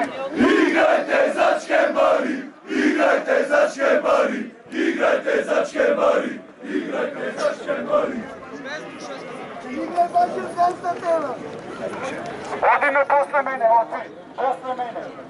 Igrajte začke mari, igrajte začke mari, igrajte začke mari, igrajte začke mari. Igraj baš iz Konstantina. Odi me posle mene, odi, posle mene.